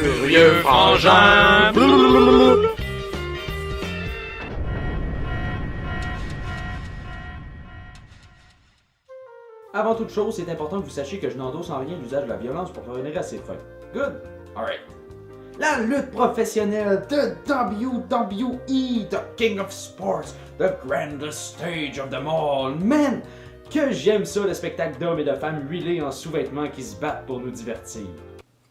Furieux frangin. Avant toute chose, c'est important que vous sachiez que je n'endosse en rien l'usage de la violence pour revenir à ses fins. Good? Alright. La lutte professionnelle de WWE, the King of Sports, the grandest stage of them all. Man, que j'aime ça, le spectacle d'hommes et de femmes huilés en sous-vêtements qui se battent pour nous divertir.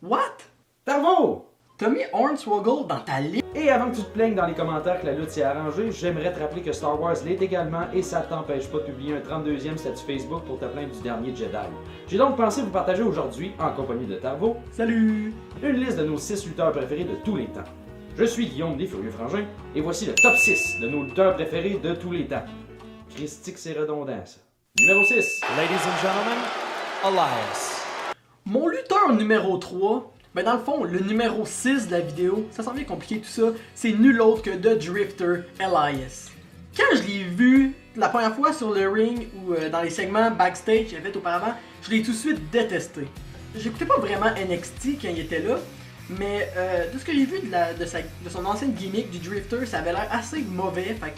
What? Tarvo! T'as mis Hornswoggle dans ta liste? Et avant que tu te plaignes dans les commentaires que la lutte s'est arrangée, j'aimerais te rappeler que Star Wars l'est également et ça ne t'empêche pas de publier un 32e statut Facebook pour te plaindre du dernier Jedi. J'ai donc pensé vous partager aujourd'hui, en compagnie de Tarvo, Salut! une liste de nos 6 lutteurs préférés de tous les temps. Je suis Guillaume des Furieux Frangins et voici le top 6 de nos lutteurs préférés de tous les temps. Christique, c'est redondant ça. Numéro 6. Ladies and gentlemen, Elias. Mon lutteur numéro 3, ben dans le fond, le numéro 6 de la vidéo, ça semble compliqué tout ça, c'est nul autre que The Drifter Elias. Quand je l'ai vu la première fois sur le ring ou dans les segments backstage qu'il avait fait auparavant, je l'ai tout de suite détesté. J'écoutais pas vraiment NXT quand il était là, mais de ce que j'ai vu de son ancienne gimmick du Drifter, ça avait l'air assez mauvais, fait que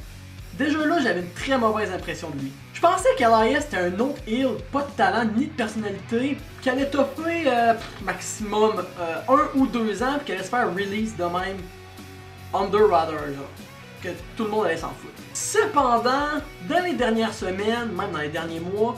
déjà là, j'avais une très mauvaise impression de lui. Je pensais qu'Elias était un autre heel, pas de talent ni de personnalité, qui allait topper maximum 1 ou 2 ans, puis qui allait se faire release de même under radar, là, que tout le monde allait s'en foutre. Cependant, dans les dernières semaines, même dans les derniers mois,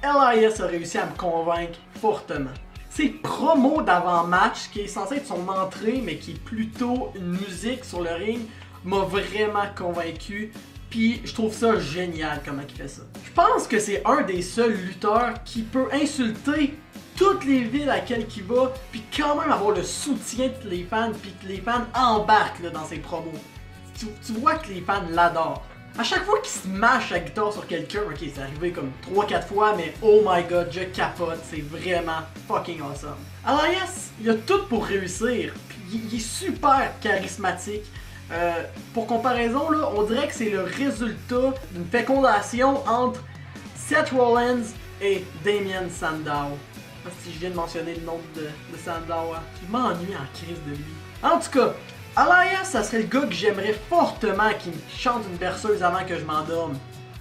Elias a réussi à me convaincre fortement. Ses promos d'avant-match, qui est censé être son entrée, mais qui est plutôt une musique sur le ring, m'a vraiment convaincu. Puis je trouve ça génial comment il fait ça. Je pense que c'est un des seuls lutteurs qui peut insulter toutes les villes à laquelle il va, puis quand même avoir le soutien de les fans, puis que les fans embarquent là, dans ses promos. Tu vois que les fans l'adorent. À chaque fois qu'il smash sa guitare sur quelqu'un, ok c'est arrivé comme 3-4 fois, mais oh my god, je capote, c'est vraiment fucking awesome. Elias, il a tout pour réussir, puis il est super charismatique. Pour comparaison, là, on dirait que c'est le résultat d'une fécondation entre Seth Rollins et Damien Sandow. Si je viens de mentionner le nom de Sandow, hein. Je m'ennuie en crise de lui. En tout cas, Elias, ça serait le gars que j'aimerais fortement qu'il me chante une berceuse avant que je m'endorme,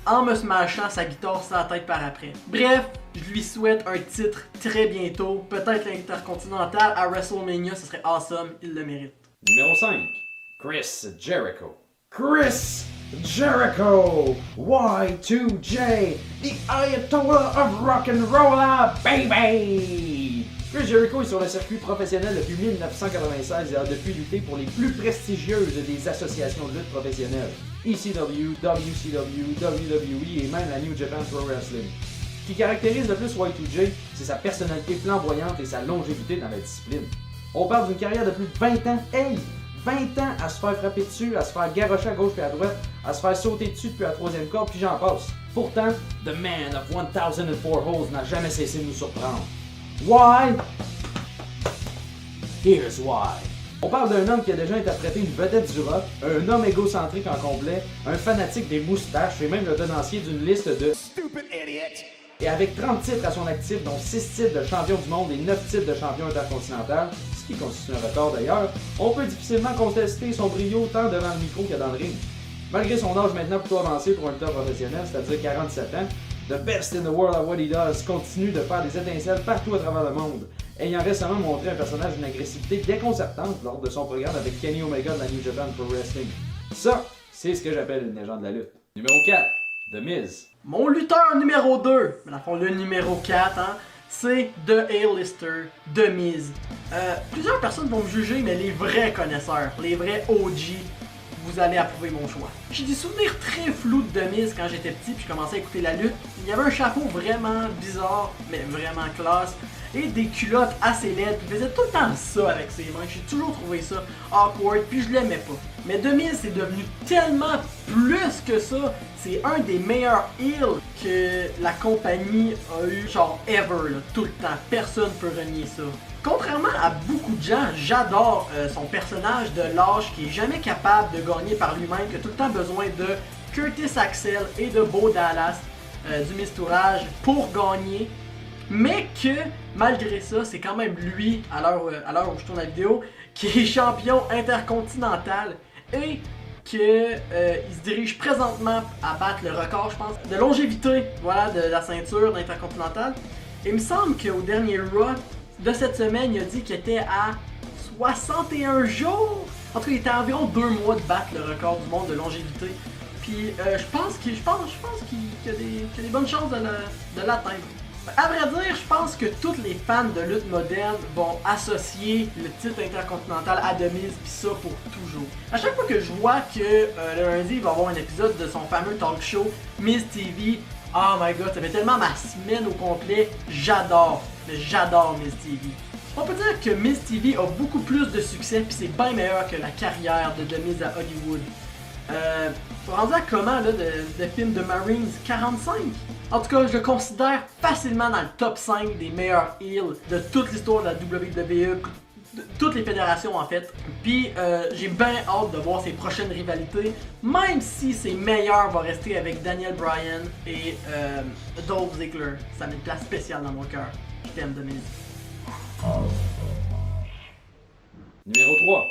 en me smashant sa guitare sur la tête par après. Bref, je lui souhaite un titre très bientôt, peut-être l'Intercontinental à WrestleMania, ce serait awesome, il le mérite. Numéro 5. Chris Jericho. Chris Jericho! Y2J, the Ayatollah of Rock'n'Rolla, baby! Chris Jericho est sur le circuit professionnel depuis 1996 et a depuis lutté pour les plus prestigieuses des associations de lutte professionnelles. ECW, WCW, WWE et même la New Japan Pro Wrestling. Ce qui caractérise le plus Y2J, c'est sa personnalité flamboyante et sa longévité dans la discipline. On parle d'une carrière de plus de 20 ans. Hey! 20 ans à se faire frapper dessus, à se faire garrocher à gauche puis à droite, à se faire sauter dessus depuis la troisième corde, puis j'en passe. Pourtant, The Man of 1004 Holes n'a jamais cessé de nous surprendre. Why? Here's why. On parle d'un homme qui a déjà interprété une vedette du rock, un homme égocentrique en complet, un fanatique des moustaches et même le tenancier d'une liste de Stupid Idiot. Et avec 30 titres à son actif, dont 6 titres de champion du monde et 9 titres de champion intercontinental, ce qui constitue un record d'ailleurs, on peut difficilement contester son brio tant devant le micro que dans le ring. Malgré son âge maintenant plutôt avancé pour un lutteur professionnel, c'est-à-dire 47 ans, The Best in the World at what he does continue de faire des étincelles partout à travers le monde, ayant récemment montré un personnage d'une agressivité déconcertante lors de son programme avec Kenny Omega de la New Japan Pro Wrestling. Ça, c'est ce que j'appelle une légende de la lutte. Numéro 4. The Miz. Mon lutteur numéro 2, mais dans le fond le numéro 4, hein, c'est The A-Lister, The Miz. Plusieurs personnes vont me juger, mais les vrais connaisseurs, les vrais OG, vous allez approuver mon choix. J'ai des souvenirs très flous de The Miz quand j'étais petit puis je commençais à écouter la lutte. Il y avait un chapeau vraiment bizarre, mais vraiment classe, et des culottes assez laides. Il faisait tout le temps ça avec ses mains. J'ai toujours trouvé ça awkward, puis je l'aimais pas. Mais The Miz c'est devenu tellement plus que ça. C'est un des meilleurs heels que la compagnie a eu, genre ever, là, tout le temps. Personne peut renier ça. Contrairement à beaucoup de gens, j'adore son personnage de lâche qui est jamais capable de gagner par lui-même, qui a tout le temps besoin de Curtis Axel et de Bo Dallas du Mistourage pour gagner. mais que malgré ça, c'est quand même lui, à l'heure où je tourne la vidéo, qui est champion intercontinental et qu'il se dirige présentement à battre le record, je pense, de longévité, voilà, de la ceinture d'intercontinental. Et il me semble qu'au dernier Raw de cette semaine, il a dit qu'il était à 61 jours. En tout cas, il était à environ 2 mois de battre le record du monde de longévité. Puis je pense qu'il y a des bonnes chances de l'atteindre. À vrai dire, je pense que tous les fans de lutte moderne vont associer le titre intercontinental à The Miz pis ça pour toujours. À chaque fois que je vois que le lundi il va avoir un épisode de son fameux talk show Miz TV, oh my god, ça fait tellement ma semaine au complet, j'adore Miz TV. On peut dire que Miz TV a beaucoup plus de succès pis c'est bien meilleur que la carrière de The Miz à Hollywood. Rendu à comment là de films de Marines 45? En tout cas, je le considère facilement dans le top 5 des meilleurs heels de toute l'histoire de la WWE, de toutes les fédérations en fait. Puis j'ai bien hâte de voir ses prochaines rivalités, même si ses meilleurs vont rester avec Daniel Bryan et Dolph Ziggler. Ça met une place spéciale dans mon cœur. Je t'aime, Demise. Numéro 3.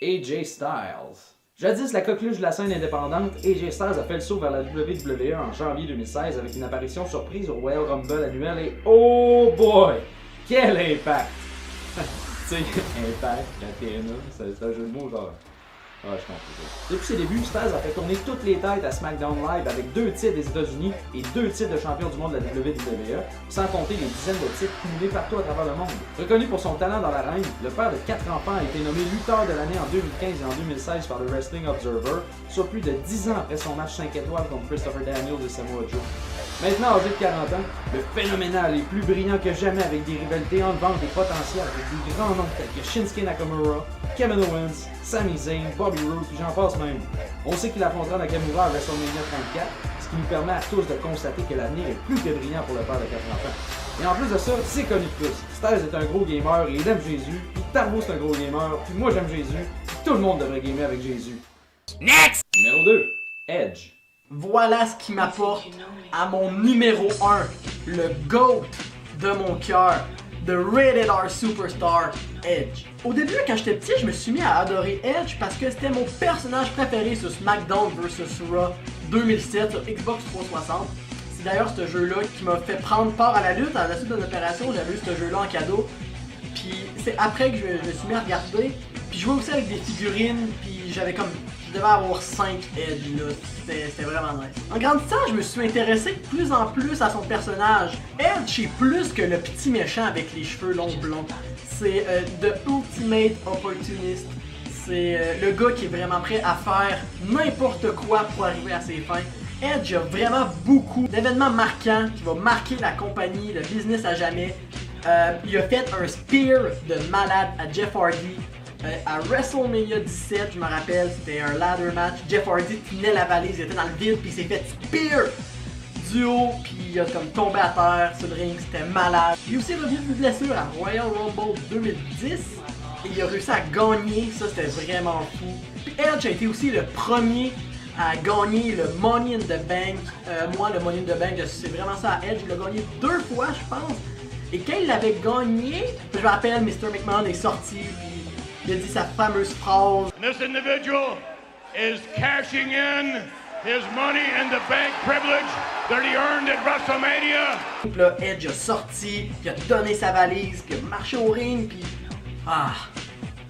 AJ Styles. Jadis la coqueluche de la scène indépendante, AJ Styles a fait le saut vers la WWE en janvier 2016 avec une apparition surprise au Royal Rumble annuel et oh boy! Quel impact! Tu sais, impact, la TNA, c'est un jeu de mots genre... Ah, je comprends. Depuis ses débuts, Styles a fait tourner toutes les têtes à SmackDown Live avec 2 titres des États-Unis et 2 titres de champion du monde de la WWE, sans compter les dizaines de titres cumulés partout à travers le monde. Reconnu pour son talent dans l'arène, le père de 4 enfants a été nommé lutteur de l'année en 2015 et en 2016 par le Wrestling Observer, soit plus de 10 ans après son match 5 étoiles contre Christopher Daniels et Samoa Joe. Maintenant âgé de 40 ans, le phénoménal est plus brillant que jamais avec des rivalités en vente et potentielles avec des grands noms tels que Shinsuke Nakamura, Kevin Owens, Sami Zayn, Bobby Roode, puis j'en passe même. On sait qu'il affrontera Nakamura à WrestleMania 34, ce qui nous permet à tous de constater que l'avenir est plus que brillant pour le père de 4 enfants. Et en plus de ça, c'est connu de plus. Styles est un gros gamer et il aime Jésus, puis Tarbo c'est un gros gamer, puis moi j'aime Jésus, puis tout le monde devrait gamer avec Jésus. Next! Numéro 2. Edge. Voilà ce qui m'apporte à mon numéro 1, le GOAT de mon cœur, The Rated R Superstar, Edge. Au début, quand j'étais petit, je me suis mis à adorer Edge parce que c'était mon personnage préféré sur SmackDown vs Raw 2007 sur Xbox 360. C'est d'ailleurs ce jeu-là qui m'a fait prendre part à la lutte. À la suite de l'opération, j'avais eu ce jeu-là en cadeau. Puis c'est après que je me suis mis à regarder. Puis je jouais aussi avec des figurines, puis j'avais comme... Je devais avoir 5 Edge là, c'était vraiment nice. En grandissant, je me suis intéressé de plus en plus à son personnage. Edge, c'est plus que le petit méchant avec les cheveux longs blonds. C'est The Ultimate Opportunist. C'est le gars qui est vraiment prêt à faire n'importe quoi pour arriver à ses fins. Edge a vraiment beaucoup d'événements marquants qui vont marquer la compagnie, le business à jamais. Il a fait un spear de malade à Jeff Hardy. À WrestleMania 17, je me rappelle, c'était un ladder match. Jeff Hardy tenait la valise, il était dans le vide, puis il s'est fait spear du haut, puis il a comme tombé à terre sur le ring, c'était malade. Il a aussi revenu d'une blessure à Royal Rumble 2010, et il a réussi à gagner, ça c'était vraiment fou. Puis Edge a été aussi le premier à gagner le Money in the Bank. Moi, le Money in the Bank, c'est vraiment ça à Edge, il l'a gagné 2 fois, je pense. Et quand il l'avait gagné, je me rappelle, Mr. McMahon est sorti, puis il a dit sa fameuse phrase. This individual is cashing in his money in the bank privilege that he earned at WrestleMania. Puis là, Edge a sorti, puis a donné sa valise, puis a marché au ring, puis... Ah,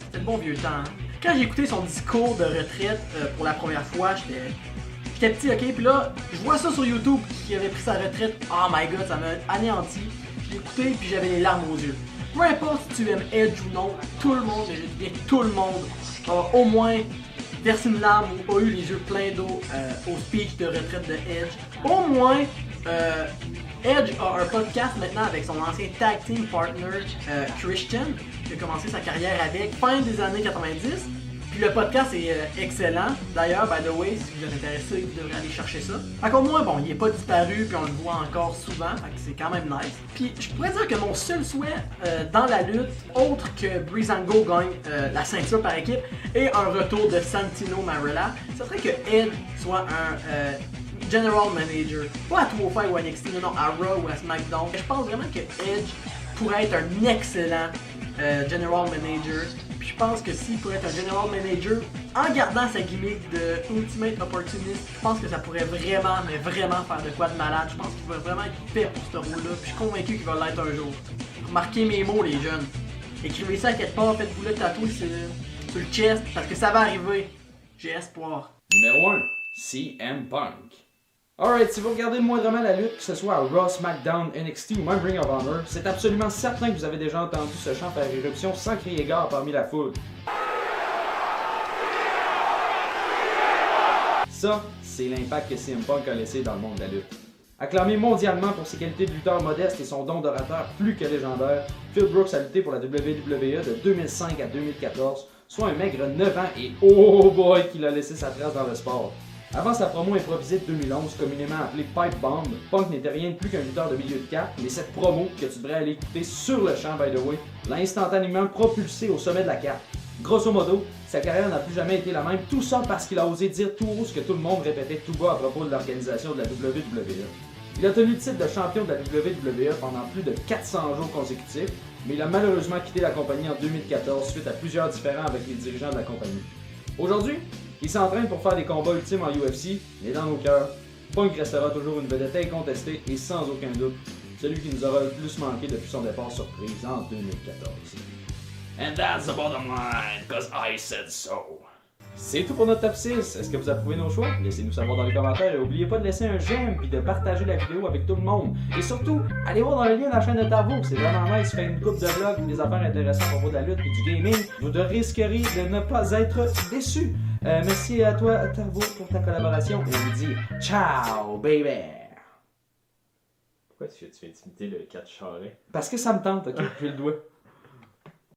c'était le bon vieux temps. Hein? Quand j'ai écouté son discours de retraite pour la première fois, j'étais petit, ok? Puis là, je vois ça sur YouTube, qu'il avait pris sa retraite. Oh my god, ça m'a anéanti. J'ai écouté, puis j'avais les larmes aux yeux. Peu importe si tu aimes Edge ou non, tout le monde, et je dis bien tout le monde, a au moins versé une larme ou a eu les yeux pleins d'eau au speech de retraite de Edge. Au moins, Edge a un podcast maintenant avec son ancien tag team partner Christian, qui a commencé sa carrière avec fin des années 90. Puis le podcast est excellent. D'ailleurs, by the way, si vous êtes intéressé, vous devrez aller chercher ça. Encore moins, bon, il est pas disparu, puis on le voit encore souvent, fait que c'est quand même nice. Puis je pourrais dire que mon seul souhait dans la lutte, autre que Breezango gagne la ceinture par équipe, et un retour de Santino Marella, ce serait que Edge soit General Manager. Pas à 205 ou à NXT, non, à Raw ou à SmackDown. Je pense vraiment que Edge pourrait être un excellent General Manager. Puis je pense que s'il pourrait être un General Manager en gardant sa gimmick de Ultimate Opportunist, je pense que ça pourrait vraiment, mais vraiment faire de quoi de malade. Je pense qu'il va vraiment être fait pour ce rôle-là. Puis je suis convaincu qu'il va l'être un jour. Remarquez mes mots, les jeunes. Écrivez ça à quelque part, faites-vous le tatouer sur le chest, parce que ça va arriver. J'ai espoir. Numéro 1, CM Punk. Alright, si vous regardez moindrement la lutte, que ce soit à Raw, SmackDown, NXT ou même Ring of Honor, c'est absolument certain que vous avez déjà entendu ce chant faire éruption sans crier gare parmi la foule. Ça, c'est l'impact que CM Punk a laissé dans le monde de la lutte. Acclamé mondialement pour ses qualités de lutteur modeste et son don d'orateur plus que légendaire, Phil Brooks a lutté pour la WWE de 2005 à 2014, soit un maigre 9 ans et oh boy qu'il a laissé sa trace dans le sport. Avant sa promo improvisée de 2011, communément appelée Pipe Bomb, Punk n'était rien de plus qu'un lutteur de milieu de carte, mais cette promo, que tu devrais aller écouter sur le champ by the way, l'a instantanément propulsé au sommet de la carte. Grosso modo, sa carrière n'a plus jamais été la même, tout ça parce qu'il a osé dire tout haut ce que tout le monde répétait tout bas à propos de l'organisation de la WWE. Il a tenu le titre de champion de la WWE pendant plus de 400 jours consécutifs, mais il a malheureusement quitté la compagnie en 2014 suite à plusieurs différends avec les dirigeants de la compagnie. Aujourd'hui, il s'entraîne pour faire des combats ultimes en UFC, mais dans nos cœurs, Punk restera toujours une vedette incontestée et sans aucun doute, celui qui nous aura le plus manqué depuis son départ surprise en 2014. And that's the bottom line, cause I said so. C'est tout pour notre top 6. Est-ce que vous approuvez nos choix? Laissez-nous savoir dans les commentaires et n'oubliez pas de laisser un j'aime puis de partager la vidéo avec tout le monde. Et surtout, allez voir dans le lien de la chaîne de Tarvo, c'est vraiment nice, fait une coupe de vlogs, des affaires intéressantes à propos de la lutte et du gaming. Vous ne risquerez de ne pas être déçus. Merci à toi Tarvo pour ta collaboration et on vous dit ciao baby! Pourquoi tu fais imiter le 4 charret? Parce que ça me tente, ok? J'ai le doigt.